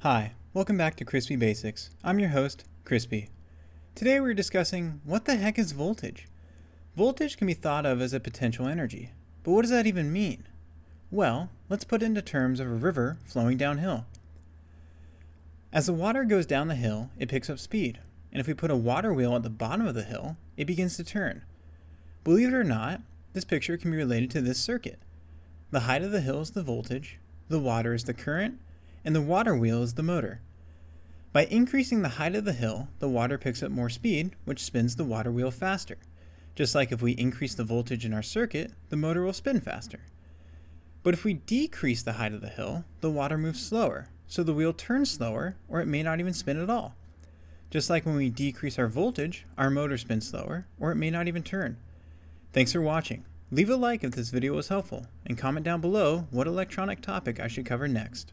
Hi, welcome back to Crispy Basics. I'm your host, Crispy. Today we're discussing what the heck is voltage? Voltage can be thought of as a potential energy, but what does that even mean? Well, let's put it into terms of a river flowing downhill. As the water goes down the hill, it picks up speed, and if we put a water wheel at the bottom of the hill, it begins to turn. Believe it or not, this picture can be related to this circuit. The height of the hill is the voltage, the water is the current, and the water wheel is the motor. By increasing the height of the hill, the water picks up more speed, which spins the water wheel faster. Just like if we increase the voltage in our circuit, the motor will spin faster. But if we decrease the height of the hill, the water moves slower, so the wheel turns slower, or it may not even spin at all. Just like when we decrease our voltage, our motor spins slower, or it may not even turn. Thanks for watching. Leave a like if this video was helpful, and comment down below what electronic topic I should cover next.